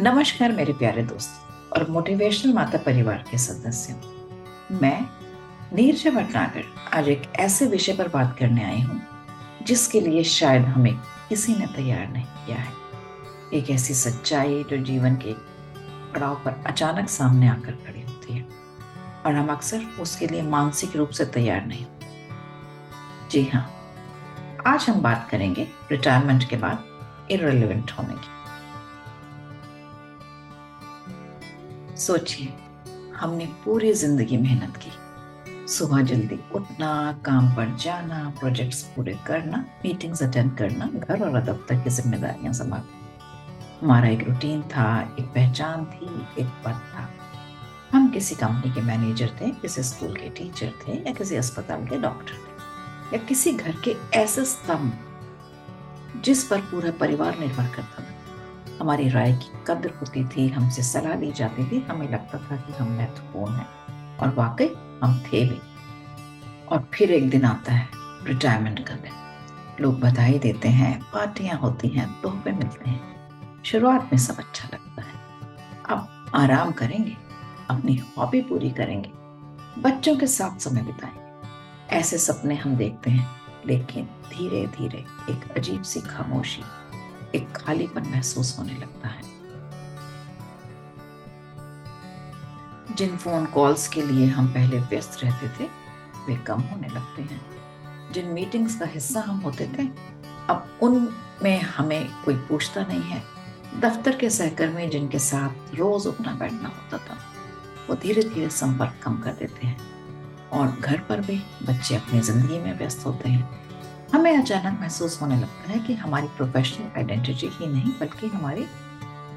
नमस्कार मेरे प्यारे दोस्त और मोटिवेशनल माता परिवार के सदस्यों। मैं नीरजा भटनागर आज एक ऐसे विषय पर बात करने आई हूँ जिसके लिए शायद हमें किसी ने तैयार नहीं किया है। एक ऐसी सच्चाई जो जीवन के पड़ाव पर अचानक सामने आकर खड़ी होती है और हम अक्सर उसके लिए मानसिक रूप से तैयार नहीं होते। जी हाँ, आज हम बात करेंगे रिटायरमेंट के बाद इररिलेवेंट होने की। सोचिए, हमने पूरी जिंदगी मेहनत की, सुबह जल्दी उठना, काम पर जाना, प्रोजेक्ट्स पूरे करना, मीटिंग्स अटेंड करना, घर और दफ्तर की जिम्मेदारियां संभालना। हमारा एक रूटीन था, एक पहचान थी, एक पद था। हम किसी कंपनी के मैनेजर थे, किसी स्कूल के टीचर थे या किसी अस्पताल के डॉक्टर थे या किसी घर के ऐसे स्तंभ जिस पर पूरा परिवार निर्भर करता था। हमारी राय की कद्र होती थी, हमसे सलाह ली जाती थी, हमें लगता था कि हम महत्वपूर्ण हैं और वाकई हम थे भी। और फिर एक दिन आता है, रिटायरमेंट का दिन। लोग बधाई देते हैं, पार्टियां होती हैं, तोहफे मिलते हैं। शुरुआत में सब अच्छा लगता है। अब आराम करेंगे, अपनी हॉबी पूरी करेंगे, बच्चों के साथ समय बिताएंगे। ऐसे सपने हम देखते हैं, लेकिन धीरे धीरे एक अजीब सी खामोशी, एक खालीपन महसूस होने लगता है। जिन फोन कॉल्स के लिए हम पहले व्यस्त रहते थे, वे कम होने लगते हैं। जिन मीटिंग्स का हिस्सा हम होते थे, अब उनमें हमें कोई पूछता नहीं है। दफ्तर के सहकर्मी जिनके साथ रोज उठना बैठना होता था, वो धीरे धीरे संपर्क कम कर देते हैं। और घर पर भी बच्चे अपनी जिंदगी में व्यस्त होते हैं। हमें अचानक महसूस होने लगता है कि हमारी प्रोफेशनल आइडेंटिटी ही नहीं, बल्कि हमारी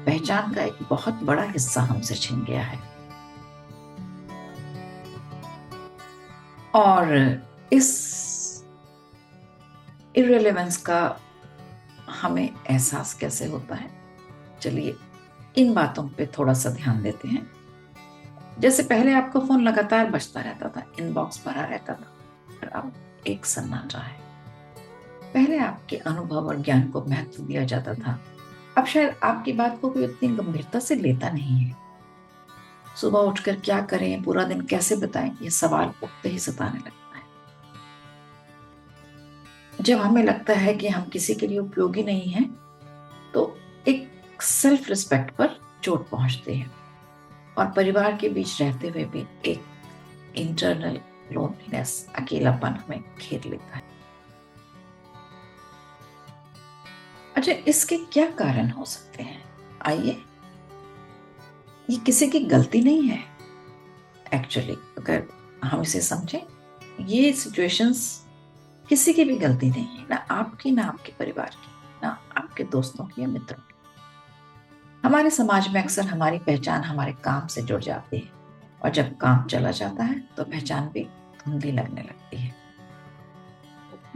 पहचान का एक बहुत बड़ा हिस्सा हमसे छिन गया है। और इस इररिलेवेंस का हमें एहसास कैसे होता है? चलिए इन बातों पे थोड़ा सा ध्यान देते हैं। जैसे पहले आपका फोन लगातार बजता रहता था, इनबॉक्स भरा रहता था, और अब एक सन्नाटा है। पहले आपके अनुभव और ज्ञान को महत्व दिया जाता था, अब शायद आपकी बात को कोई उतनी गंभीरता से लेता नहीं है। सुबह उठकर क्या करें, पूरा दिन कैसे बिताएं, ये सवाल उठते ही सताने लगता है। जब हमें लगता है कि हम किसी के लिए उपयोगी नहीं हैं, तो एक सेल्फ रिस्पेक्ट पर चोट पहुंचती है और परिवार के बीच रहते हुए भी एक इंटरनल लोनलीनेस, अकेलापन हमें घेर लेता है। अच्छा, इसके क्या कारण हो सकते हैं? आइए, ये किसी की गलती नहीं है। एक्चुअली अगर हम इसे समझें, ये सिचुएशंस किसी की भी गलती नहीं है, ना आपकी, ना आपके परिवार की, ना आपके दोस्तों की या मित्रों की। हमारे समाज में अक्सर हमारी पहचान हमारे काम से जुड़ जाती है, और जब काम चला जाता है तो पहचान भी धुंधली लगने लगती है।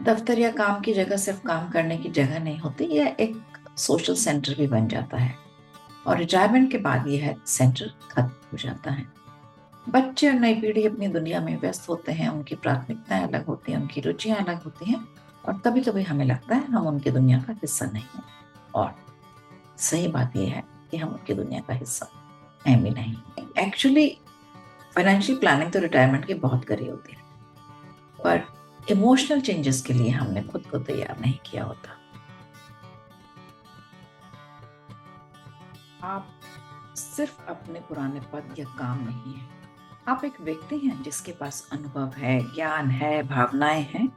दफ्तर या काम की जगह सिर्फ काम करने की जगह नहीं होती, यह एक सोशल सेंटर भी बन जाता है। और रिटायरमेंट के बाद यह सेंटर खत्म हो जाता है। बच्चे और नई पीढ़ी अपनी दुनिया में व्यस्त होते हैं, उनकी प्राथमिकताएं अलग होती हैं, उनकी रुचियां अलग होती हैं, और कभी कभी हमें लगता है हम उनकी दुनिया का हिस्सा नहीं है। और सही बात यह है कि हम उनकी दुनिया का हिस्सा हैं भी नहीं। एक्चुअली फाइनेंशियल प्लानिंग तो रिटायरमेंट के बहुत करीब होती है, पर इमोशनल चेंजेस के लिए हमने खुद को तैयार नहीं किया होता। आप सिर्फ अपने पुराने पद या काम नहीं है, आप एक व्यक्ति हैं जिसके पास अनुभव है, ज्ञान है, भावनाएं हैं।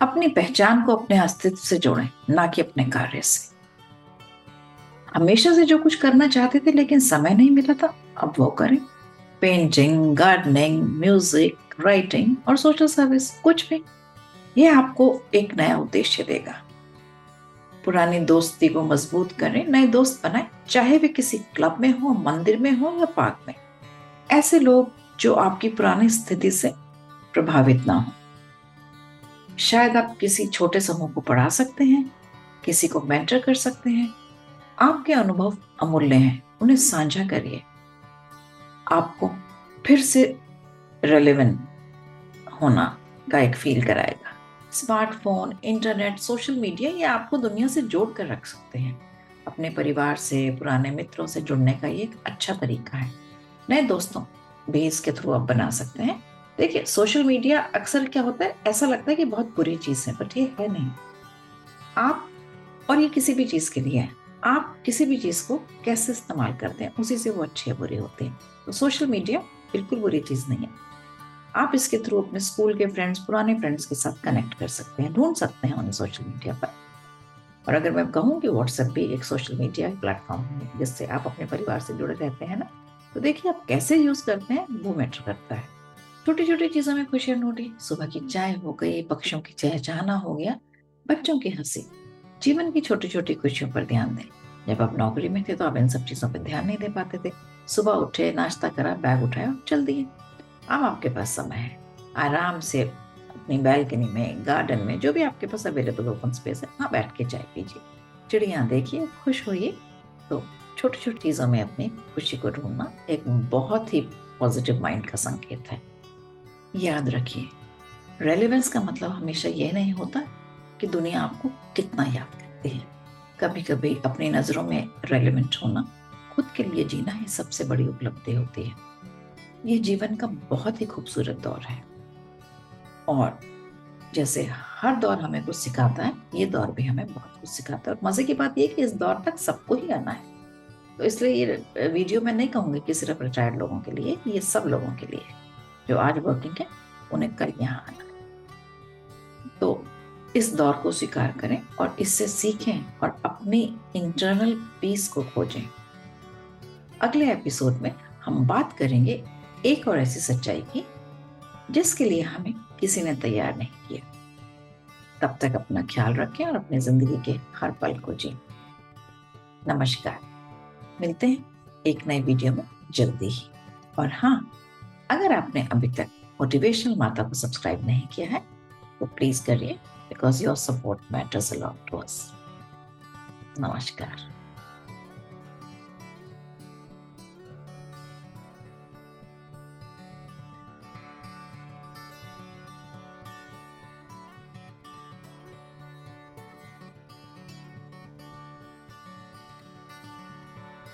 अपनी पहचान को अपने अस्तित्व से जोड़ें, ना कि अपने कार्य से। हमेशा से जो कुछ करना चाहते थे लेकिन समय नहीं मिला था, अब वो करें। पेंटिंग, गार्डनिंग, म्यूजिक, राइटिंग और सोशल सर्विस, कुछ भी। ये आपको एक नया उद्देश्य देगा। पुरानी दोस्ती को मजबूत करें, नए दोस्त बनाएं, चाहे वे किसी क्लब में हो, मंदिर में हो या पार्क में। ऐसे लोग जो आपकी पुरानी स्थिति से प्रभावित ना हो। शायद आप किसी छोटे समूह को पढ़ा सकते हैं, किसी को मेंटर कर सकते हैं। आपके अनुभव अमूल्य हैं, उन्हें साझा करिए। आपको फिर से रेलेवेंट होना का एक फील कराएगा। स्मार्टफोन, इंटरनेट, सोशल मीडिया, ये आपको दुनिया से जोड़ कर रख सकते हैं, अपने परिवार से, पुराने मित्रों से जुड़ने का ये एक अच्छा तरीका है। नए दोस्तों भी इसके थ्रू आप बना सकते हैं। देखिए, सोशल मीडिया अक्सर क्या होता है, ऐसा लगता है कि बहुत बुरी चीज है, बट ये है नहीं। आप, और ये किसी भी चीज के लिए है, आप किसी भी चीज को कैसे इस्तेमाल करते हैं उसी से वो अच्छी या बुरी होती है। तो सोशल मीडिया बिल्कुल बुरी चीज नहीं है। आप इसके थ्रू अपने स्कूल के फ्रेंड्स, पुराने फ्रेंड्स के साथ कनेक्ट कर सकते हैं, ढूंढ सकते हैं उन्हें सोशल मीडिया पर। और अगर मैं कहूँ कि व्हाट्सएप भी एक सोशल मीडिया प्लेटफॉर्म है जिससे आप अपने परिवार से जुड़े रहते हैं ना, तो देखिए आप कैसे यूज करते हैं वो मैटर करता है। छोटी छोटी चीजों में खुशियां ढूंढिए। सुबह की चाय हो गई, पक्षियों की चहचहाना हो गया, बच्चों की हंसी। जीवन की छोटी छोटी खुशियों पर ध्यान दें। जब आप नौकरी में थे तो आप इन सब चीजों पर ध्यान नहीं दे पाते थे। सुबह उठे, नाश्ता करा, बैग उठाया और चल दिए। अब आपके पास समय है, आराम से अपनी बैल्कनी में, गार्डन में, जो भी आपके पास अवेलेबल ओपन स्पेस है, वहां बैठ के चाय पीजिए, चिड़िया देखिए, खुश होइए। तो छोटी छोटी चीजों में अपनी खुशी को ढूंढना एक बहुत ही पॉजिटिव माइंड का संकेत है। याद रखिए, रेलेवेंस का मतलब हमेशा यह नहीं होता कि दुनिया आपको कितना याद करती है। कभी कभी अपनी नजरों में रेलेवेंट होना, खुद के लिए जीना ही सबसे बड़ी उपलब्धि होती है। ये जीवन का बहुत ही खूबसूरत दौर है, और जैसे हर दौर हमें कुछ सिखाता है, ये दौर भी हमें बहुत कुछ सिखाता है। और मजे की बात ये कि इस दौर तक सबको ही आना है। तो इसलिए ये वीडियो मैं नहीं कहूंगी कि सिर्फ रिटायर्ड लोगों के लिए, ये सब लोगों के लिए है जो आज वर्किंग है, उन्हें कल यहाँ आना है। तो इस दौर को स्वीकार करें और इससे सीखें और अपनी इंटरनल पीस को खोजें। अगले एपिसोड में हम बात करेंगे एक और ऐसी सच्चाई की जिसके लिए हमें किसी ने तैयार नहीं किया। तब तक अपना ख्याल रखें और अपनी जिंदगी के हर पल को जिएं। नमस्कार, मिलते हैं एक नए वीडियो में जल्दी ही। और हाँ, अगर आपने अभी तक मोटिवेशनल माता को सब्सक्राइब नहीं किया है तो प्लीज करिए, because your support matters a lot to us. नमस्कार।